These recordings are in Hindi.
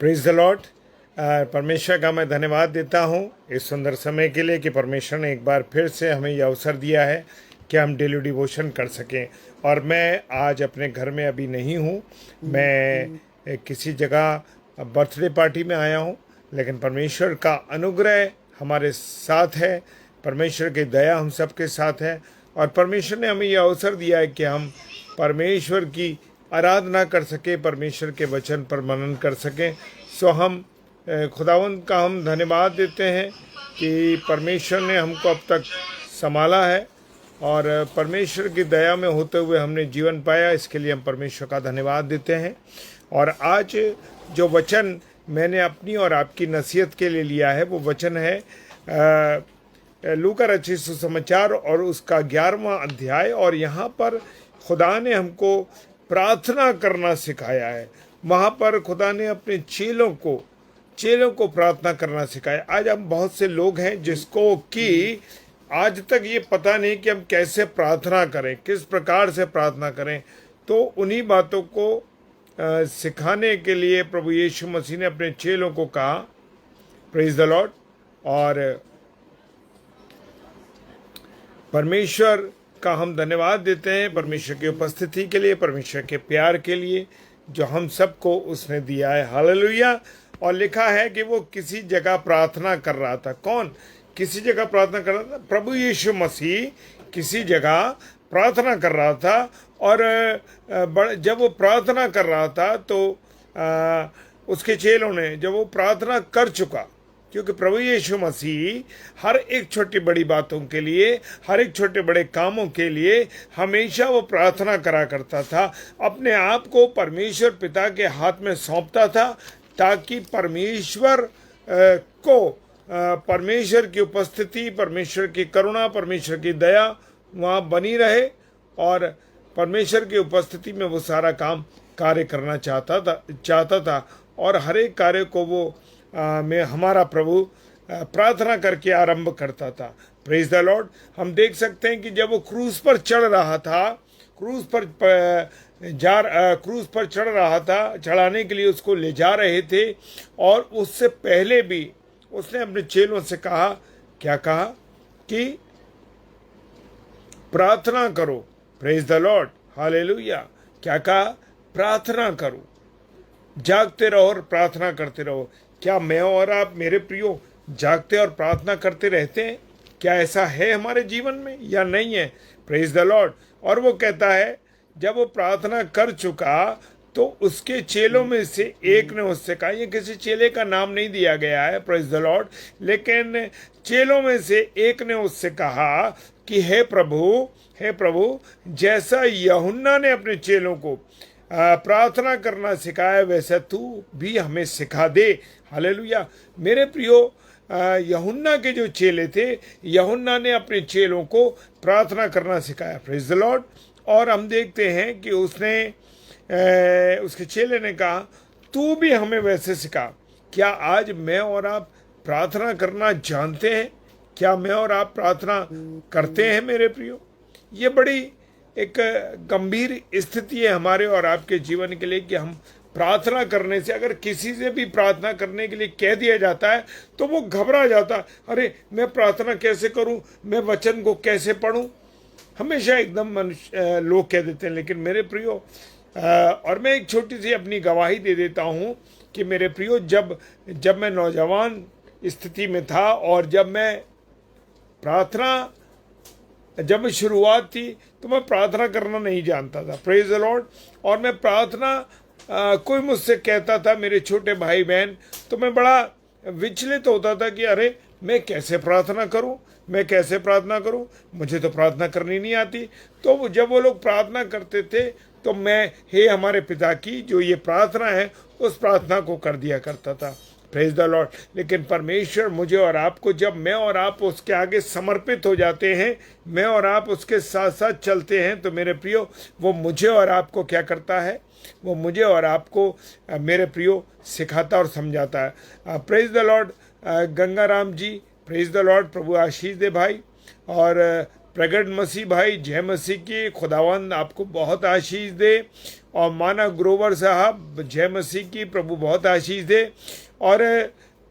Praise the Lord. परमेश्वर का मैं धन्यवाद देता हूँ इस सुंदर समय के लिए कि परमेश्वर ने एक बार फिर से हमें यह अवसर दिया है कि हम डेली डिवोशन कर सकें। और मैं आज अपने घर में अभी नहीं हूँ, मैं किसी जगह बर्थडे पार्टी में आया हूँ, लेकिन परमेश्वर का अनुग्रह हमारे साथ है, परमेश्वर की दया हम सबके साथ है। और परमेश्वर ने हमें यह अवसर दिया है कि हम परमेश्वर की आराधना कर सके, परमेश्वर के वचन पर मनन कर सकें। सो हम खुदावंद का हम धन्यवाद देते हैं कि परमेश्वर ने हमको अब तक संभाला है और परमेश्वर की दया में होते हुए हमने जीवन पाया। इसके लिए हम परमेश्वर का धन्यवाद देते हैं। और आज जो वचन मैंने अपनी और आपकी नसीहत के लिए लिया है वो वचन है लूका रचित सुसमाचार और उसका 11वां अध्याय। और यहाँ पर खुदा ने हमको प्रार्थना करना सिखाया है। वहाँ पर खुदा ने अपने चेलों को प्रार्थना करना सिखाया। आज हम बहुत से लोग हैं जिसको कि आज तक ये पता नहीं कि हम कैसे प्रार्थना करें, किस प्रकार से प्रार्थना करें। तो उन्हीं बातों को सिखाने के लिए प्रभु यीशु मसीह ने अपने चेलों को कहा, प्रेज द लॉर्ड। और परमेश्वर का हम धन्यवाद देते हैं, परमेश्वर की उपस्थिति के लिए, परमेश्वर के प्यार के लिए जो हम सबको उसने दिया है। हालेलुया। और लिखा है कि वो किसी जगह प्रार्थना कर रहा था। कौन किसी जगह प्रार्थना कर रहा था? प्रभु यीशु मसीह किसी जगह प्रार्थना कर रहा था। और जब वो प्रार्थना कर रहा था तो उसके चेलों ने, जब वो प्रार्थना कर चुका, क्योंकि प्रभु यीशु मसीह हर एक छोटी बड़ी बातों के लिए, हर एक छोटे बड़े कामों के लिए हमेशा वो प्रार्थना करा करता था, अपने आप को परमेश्वर पिता के हाथ में सौंपता था, ताकि परमेश्वर को परमेश्वर की उपस्थिति, परमेश्वर की करुणा, परमेश्वर की दया वहाँ बनी रहे। और परमेश्वर की उपस्थिति में वो सारा कार्य करना चाहता था। और हर एक कार्य को वो में हमारा प्रभु प्रार्थना करके आरंभ करता था। Praise the Lord. हम देख सकते हैं कि जब वो क्रूस पर चढ़ रहा था, क्रूस पर चढ़ रहा था, चढ़ाने के लिए उसको ले जा रहे थे, और उससे पहले भी उसने अपने चेलों से कहा, क्या कहा? कि प्रार्थना करो। Praise the Lord. हालेलुया। क्या कहा? प्रार्थना करो, जागते रहो और प्रार्थना करते रहो। क्या मैं और आप मेरे प्रियो जागते और प्रार्थना करते रहते हैं? क्या ऐसा है हमारे जीवन में या नहीं है? Praise the Lord. और वो कहता है जब वो प्रार्थना कर चुका तो उसके चेलों में से एक ने उससे कहा, ये किसी चेले का नाम नहीं दिया गया है, प्रेज द लॉर्ड, लेकिन चेलों में से एक ने उससे कहा कि हे प्रभु, जैसा यूहन्ना ने अपने चेलों को प्रार्थना करना सिखाया वैसा तू भी हमें सिखा दे। हालेलुया। मेरे प्रियो, यूहन्ना के जो चेले थे, यूहन्ना ने अपने चेलों को प्रार्थना करना सिखाया। Praise the Lord. और हम देखते हैं कि उसके चेले ने कहा, तू भी हमें वैसे सिखा। क्या आज मैं और आप प्रार्थना करना जानते हैं? क्या मैं और आप प्रार्थना करते हैं मेरे प्रियो? ये बड़ी एक गंभीर स्थिति है हमारे और आपके जीवन के लिए कि हम प्रार्थना करने से, अगर किसी से भी प्रार्थना करने के लिए कह दिया जाता है तो वो घबरा जाता है। अरे मैं प्रार्थना कैसे करूं, मैं वचन को कैसे पढूं? हमेशा एकदम लोग कह देते हैं। लेकिन मेरे प्रियो, और मैं एक छोटी सी अपनी गवाही दे देता हूं कि मेरे प्रियो, जब मैं नौजवान स्थिति में था और जब शुरुआत थी तो मैं प्रार्थना करना नहीं जानता था। Praise the Lord. और मैं प्रार्थना कोई मुझसे कहता था, मेरे छोटे भाई बहन, तो मैं बड़ा विचलित होता था कि अरे मैं कैसे प्रार्थना करूं, मुझे तो प्रार्थना करनी नहीं आती। तो जब वो लोग प्रार्थना करते थे तो मैं, हे हमारे पिता की जो ये प्रार्थना है, उस प्रार्थना को कर दिया करता था। Praise the Lord. लेकिन परमेश्वर मुझे और आपको, जब मैं और आप उसके आगे समर्पित हो जाते हैं, मैं और आप उसके साथ साथ चलते हैं, तो मेरे प्रियो वो मुझे और आपको क्या करता है? वो मुझे और आपको मेरे प्रियो सिखाता और समझाता है। Praise the Lord. Gangaram ji, praise the Lord. प्रभु आशीष दे भाई। और प्रगट मसीह भाई जय मसीह की, खुदावंद आपको बहुत आशीष दे। और मानव ग्रोवर साहब जय मसीह की, प्रभु बहुत आशीष दे। और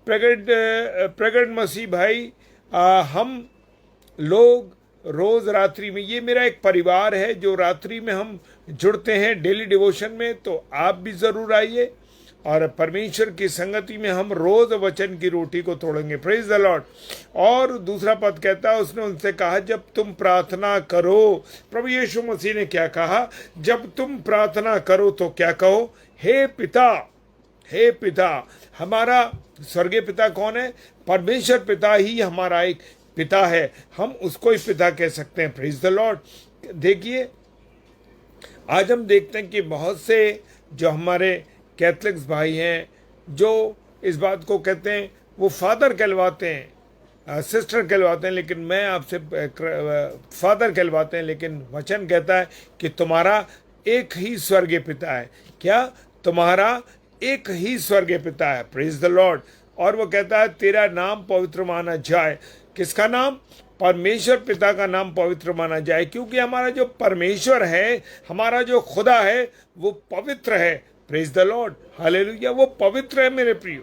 प्रगट मसीह भाई, हम लोग रोज रात्रि में, ये मेरा एक परिवार है जो रात्रि में हम जुड़ते हैं डेली डिवोशन में, तो आप भी जरूर आइए और परमेश्वर की संगति में हम रोज वचन की रोटी को तोड़ेंगे। Praise the Lord. और दूसरा पद कहता है, उसने उनसे कहा जब तुम प्रार्थना करो, प्रभु यीशु मसीह ने क्या कहा, जब तुम प्रार्थना करो तो क्या कहो, हे पिता, हे पिता। हमारा स्वर्गीय पिता कौन है? परमेश्वर पिता ही हमारा एक पिता है, हम उसको ही पिता कह सकते हैं। Praise the Lord. देखिए, आज हम देखते हैं कि बहुत से जो हमारे कैथलिक्स भाई हैं जो इस बात को कहते हैं, वो फादर कहलवाते हैं, सिस्टर कहलवाते हैं, लेकिन मैं आपसे फादर कहलवाते हैं, लेकिन वचन कहता है कि तुम्हारा एक ही स्वर्गीय पिता है। क्या? तुम्हारा एक ही स्वर्गीय पिता है। Praise the Lord. और वो कहता है तेरा नाम पवित्र माना जाए। किसका नाम? परमेश्वर पिता का नाम पवित्र माना जाए, क्योंकि हमारा जो परमेश्वर है, हमारा जो खुदा है, वो पवित्र है। Praise the Lord, hallelujah. वो पवित्र है मेरे प्रियो,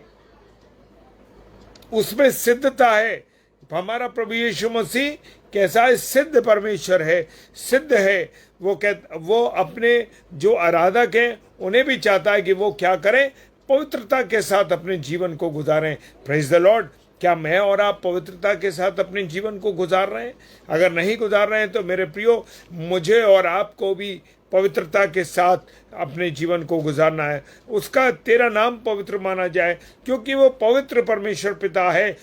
उसमें सिद्धता है। हमारा प्रभु यीशु मसीह कैसा है? सिद्ध परमेश्वर है, सिद्ध है। वो अपने जो आराधक हैं उन्हें भी चाहता है कि वो क्या करें? पवित्रता के साथ अपने जीवन को गुजारें। Praise the Lord. क्या मैं और आप पवित्रता के साथ अपने जीवन को गुजार रहे हैं? अगर नहीं गुजार रहे हैं तो मेरे प्रियो, मुझे और आपको भी पवित्रता के साथ अपने जीवन को गुजारना है। उसका तेरा नाम पवित्र माना जाए, क्योंकि वो पवित्र परमेश्वर पिता है।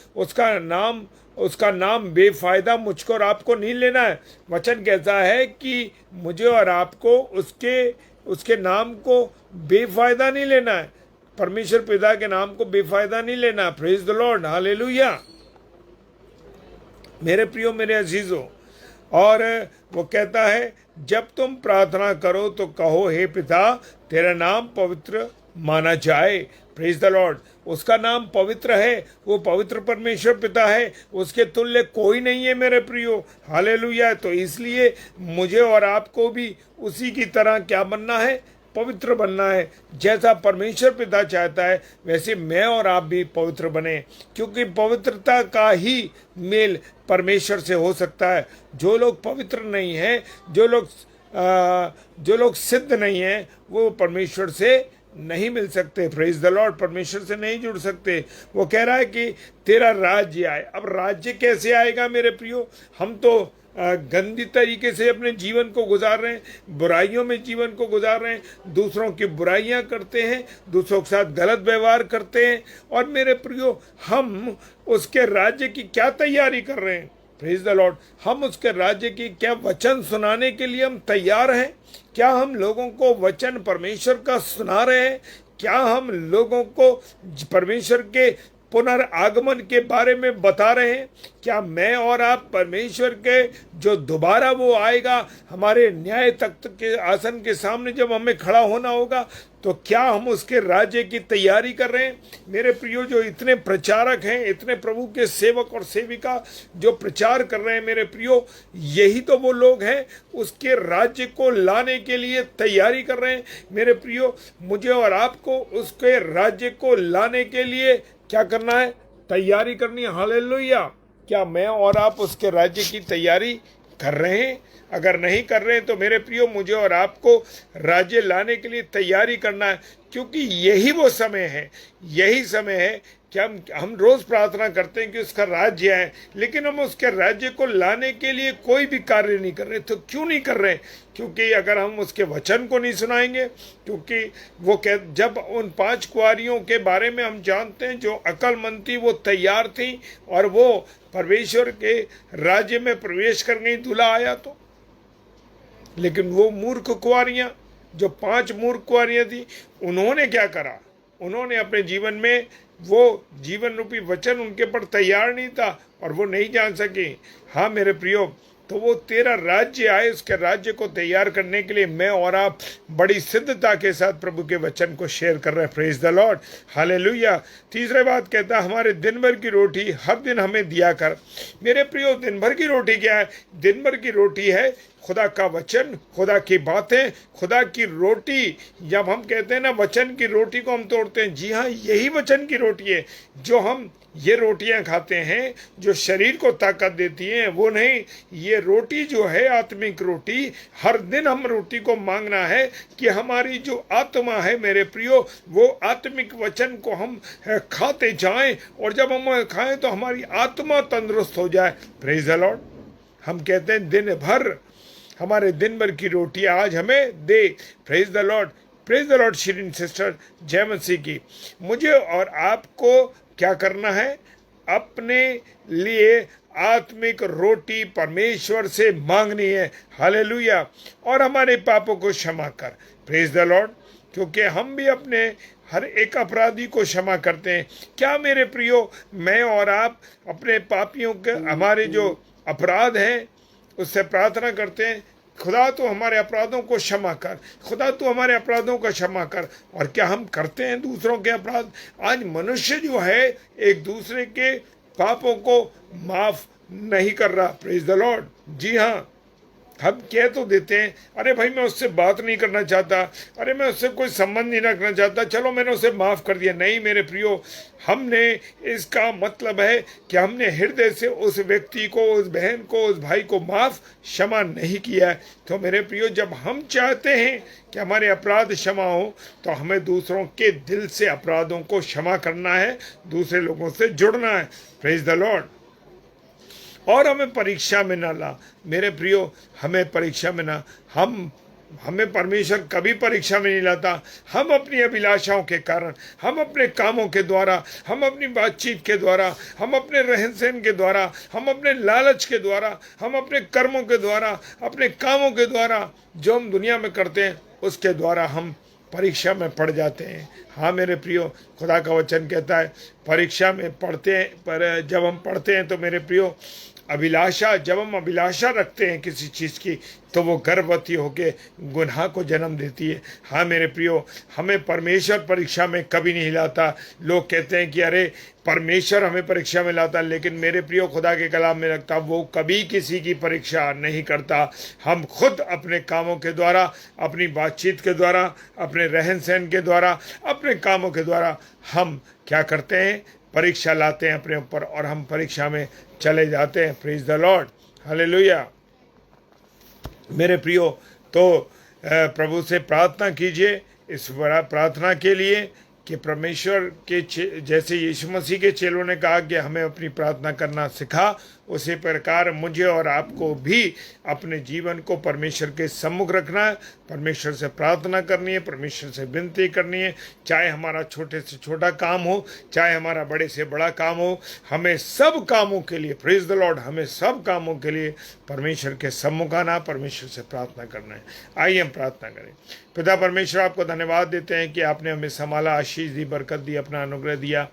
उसका नाम बेफायदा मुझको और आपको नहीं लेना है। वचन कहता है कि मुझे और आपको उसके नाम को बेफायदा नहीं लेना है। परमेश्वर पिता के नाम को बेफायदा नहीं लेना। प्रेज द लॉर्ड, हालेलुया मेरे प्रियो, मेरे अजीजों। और वो कहता है जब तुम प्रार्थना करो तो कहो हे पिता, तेरा नाम पवित्र माना जाए। Praise the Lord. उसका नाम पवित्र है, वो पवित्र परमेश्वर पिता है, उसके तुल्य कोई नहीं है मेरे प्रियो, हालेलुया। तो इसलिए मुझे और आपको भी उसी की तरह क्या बनना है? पवित्र बनना है। जैसा परमेश्वर पिता चाहता है वैसे मैं और आप भी पवित्र बने, क्योंकि पवित्रता का ही मेल परमेश्वर से हो सकता है। जो लोग पवित्र नहीं हैं, जो लोग सिद्ध नहीं हैं, वो परमेश्वर से नहीं मिल सकते। Praise the Lord. परमेश्वर से नहीं जुड़ सकते। वो कह रहा है कि तेरा राज्य आए। अब राज्य कैसे आएगा मेरे प्रियो? हम तो गंदी तरीके से अपने जीवन को गुजार रहे हैं, बुराइयों में जीवन को गुजार रहे हैं, दूसरों की बुराइयां करते हैं, दूसरों के साथ गलत व्यवहार करते हैं। और मेरे प्रियो, हम उसके राज्य की क्या तैयारी कर रहे हैं? Praise the Lord. हम उसके राज्य की क्या वचन सुनाने के लिए हम तैयार हैं? क्या हम लोगों को वचन परमेश्वर का सुना रहे हैं? क्या हम लोगों को परमेश्वर के पुनर्आगमन के बारे में बता रहे हैं? क्या मैं और आप परमेश्वर के जो दोबारा वो आएगा, हमारे न्याय तख्त के आसन के सामने जब हमें खड़ा होना होगा, तो क्या हम उसके राज्य की तैयारी कर रहे हैं? मेरे प्रियो, जो इतने प्रचारक हैं, इतने प्रभु के सेवक और सेविका जो प्रचार कर रहे हैं मेरे प्रियो, यही तो वो लोग हैं उसके राज्य को लाने के लिए तैयारी कर रहे हैं। मेरे प्रियो, मुझे और आपको उसके राज्य को लाने के लिए क्या करना है? तैयारी करनी है। हालेलुया। क्या मैं और आप उसके राज्य की तैयारी कर रहे हैं? अगर नहीं कर रहे हैं तो मेरे प्रियो, मुझे और आपको राज्य लाने के लिए तैयारी करना है, क्योंकि यही वो समय है, यही समय है कि हम रोज प्रार्थना करते हैं कि उसका राज्य आए, लेकिन हम उसके राज्य को लाने के लिए कोई भी कार्य नहीं कर रहे। तो क्यों नहीं कर रहे? क्योंकि अगर हम उसके वचन को नहीं सुनाएंगे, क्योंकि वो जब उन 5 कुंवारियों के बारे में हम जानते हैं, जो अक्लमंद थी, वो तैयार थी और वो परमेश्वर के राज्य में प्रवेश कर गई, दूल्हा आया तो। लेकिन वो मूर्ख कुंवारियां, जो 5 मूर्ख कुंवारियां थी, उन्होंने क्या करा? उन्होंने अपने जीवन में वो जीवन रूपी वचन उनके पर तैयार नहीं था और वो नहीं जान सके। हाँ मेरे प्रियो, तो वो तेरा राज्य आए, उसके राज्य को तैयार करने के लिए मैं और आप बड़ी सिद्धता के साथ प्रभु के वचन को शेयर कर रहे हैं। Praise the Lord, hallelujah. तीसरी बात कहता है, हमारे दिन भर की रोटी हर दिन हमें दिया कर। मेरे प्रियो, दिन भर की रोटी क्या है? दिन भर की रोटी है खुदा का वचन, खुदा की बातें, खुदा की रोटी। जब हम कहते हैं ना वचन की रोटी को हम तोड़ते हैं, जी हाँ, यही वचन की रोटी है। जो हम ये रोटियां खाते हैं जो शरीर को ताकत देती हैं, वो नहीं। ये रोटी जो है आत्मिक रोटी, हर दिन हम रोटी को मांगना है कि हमारी जो आत्मा है मेरे प्रियो, वो आत्मिक वचन को हम खाते जाएं, और जब हम खाएं तो हमारी आत्मा तंदुरुस्त हो जाए। Praise the Lord. हम कहते हैं दिन भर, हमारे दिन भर की रोटी आज हमें दे। Praise the Lord, praise the Lord. Shri sister, जय मसीह की। मुझे और आपको क्या करना है? अपने लिए आत्मिक रोटी परमेश्वर से मांगनी है। हालेलुया। और हमारे पापों को क्षमा कर। Praise the Lord. क्योंकि हम भी अपने हर एक अपराधी को क्षमा करते हैं। क्या मेरे प्रियो, मैं और आप अपने पापियों के, हमारे जो अपराध हैं, उससे प्रार्थना करते हैं, खुदा तो हमारे अपराधों को क्षमा कर, खुदा तो हमारे अपराधों को क्षमा कर। और क्या हम करते हैं दूसरों के अपराध? आज मनुष्य जो है एक दूसरे के पापों को माफ नहीं कर रहा। Praise the Lord. जी हाँ, हम कह तो देते हैं, अरे भाई मैं उससे बात नहीं करना चाहता, अरे मैं उससे कोई संबंध नहीं रखना चाहता, चलो मैंने उसे माफ़ कर दिया। नहीं मेरे प्रियो, हमने, इसका मतलब है कि हमने हृदय से उस व्यक्ति को, उस बहन को, उस भाई को माफ़, क्षमा नहीं किया है। तो मेरे प्रियो, जब हम चाहते हैं कि हमारे अपराध क्षमा हो, तो हमें दूसरों के दिल से अपराधों को क्षमा करना है, दूसरे लोगों से जुड़ना है। Praise the Lord. और हमें परीक्षा में ना ला मेरे प्रियो, हमें परीक्षा में ना, हमें परमेश्वर कभी परीक्षा में नहीं लाता। हम अपनी अभिलाषाओं के कारण, हम अपने कामों के द्वारा, हम अपनी बातचीत के द्वारा, हम अपने रहन सहन के द्वारा, हम अपने लालच के द्वारा, हम अपने कर्मों के द्वारा, अपने कामों के द्वारा जो हम दुनिया में करते हैं, उसके द्वारा हम परीक्षा में पड़ जाते हैं। हाँ मेरे प्रियो, खुदा का वचन कहता है परीक्षा में पढ़ते हैं, पर जब हम पढ़ते हैं तो मेरे प्रियो, अभिलाषा, जब हम अभिलाषा रखते हैं किसी चीज़ की, तो वो गर्भवती होकर गुनाह को जन्म देती है। हाँ मेरे प्रियो, हमें परमेश्वर परीक्षा में कभी नहीं लाता। लोग कहते हैं कि अरे परमेश्वर हमें परीक्षा में लाता, लेकिन मेरे प्रियो, खुदा के कलाम में लगता वो कभी किसी की परीक्षा नहीं करता। हम खुद अपने कामों के द्वारा, अपनी बातचीत के द्वारा, अपने रहन सहन के द्वारा, अपने कामों के द्वारा हम क्या करते हैं? परीक्षा लाते हैं अपने ऊपर, और हम परीक्षा में चले जाते हैं। Praise the Lord, hallelujah. मेरे प्रियो, तो प्रभु से प्रार्थना कीजिए इस बड़ा प्रार्थना के लिए कि परमेश्वर के जैसे यीशु मसीह के चेलों ने कहा कि हमें अपनी प्रार्थना करना सिखा, उसी प्रकार मुझे और आपको भी अपने जीवन को परमेश्वर के सम्मुख रखना है, परमेश्वर से प्रार्थना करनी है, परमेश्वर से विनती करनी है। चाहे हमारा छोटे से छोटा काम हो, चाहे हमारा बड़े से बड़ा काम हो, हमें सब कामों के लिए, प्रेज द लॉर्ड, हमें सब कामों के लिए परमेश्वर के सम्मुख आना, परमेश्वर से प्रार्थना करना है। आइए हम प्रार्थना करें। पिता परमेश्वर, आपको धन्यवाद देते हैं कि आपने हमें संभाला, आशीष दी, बरकत दी, अपना अनुग्रह दिया,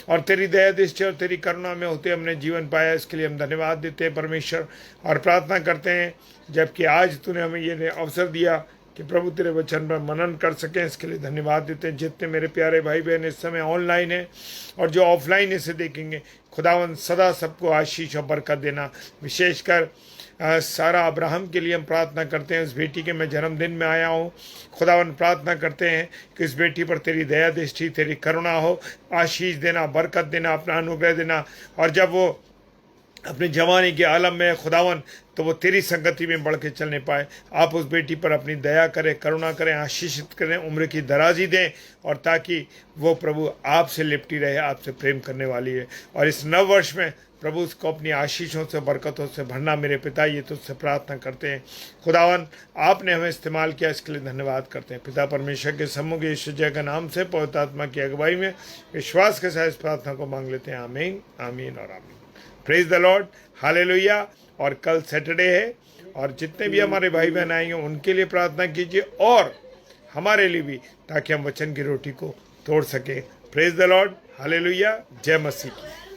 और तेरी दया दृष्टि और तेरी करुणा में होते हमने जीवन पाया। इसके लिए हम धन्यवाद देते हैं परमेश्वर, और प्रार्थना करते हैं जबकि आज तूने हमें ये अवसर दिया कि प्रभु तेरे वचन पर मनन कर सकें, इसके लिए धन्यवाद देते हैं। जितने मेरे प्यारे भाई बहन इस समय ऑनलाइन हैं और जो ऑफलाइन इसे देखेंगे, खुदावन सदा सबको आशीष और बरकत देना। विशेषकर सारा अब्राहम के लिए हम प्रार्थना करते हैं। उस बेटी के मैं जन्मदिन में आया हूँ, खुदावन प्रार्थना करते हैं कि इस बेटी पर तेरी दया दृष्टि, तेरी करुणा हो, आशीष देना, बरकत देना, अपना अनुग्रह देना। और जब वो अपनी जवानी के आलम में खुदावन, तो वो तेरी संगति में बढ़ के चलने पाए। आप उस बेटी पर अपनी दया करें, करुणा करें, आशीषित करें, उम्र की दराजी दें, और ताकि वो प्रभु आपसे लिपटी रहे, आपसे प्रेम करने वाली है। और इस नव वर्ष में प्रभु उसको अपनी आशीषों से, बरकतों से भरना। मेरे पिता, ये तुझसे प्रार्थना करते हैं। खुदावन, आपने हमें इस्तेमाल किया, इसके लिए धन्यवाद करते हैं। पिता परमेश्वर के सम्मुख यीशु जय के नाम से पवित्र आत्मा की अगुवाई में विश्वास के साथ इस प्रार्थना को मांग लेते हैं। आमीन, आमीन और आमीन। Praise the Lord, hallelujah. और कल सैटरडे है, और जितने भी हमारे भाई बहन आएंगे उनके लिए प्रार्थना कीजिए, और हमारे लिए भी, ताकि हम वचन की रोटी को तोड़ सके। Praise the Lord, hallelujah. जय मसीह की।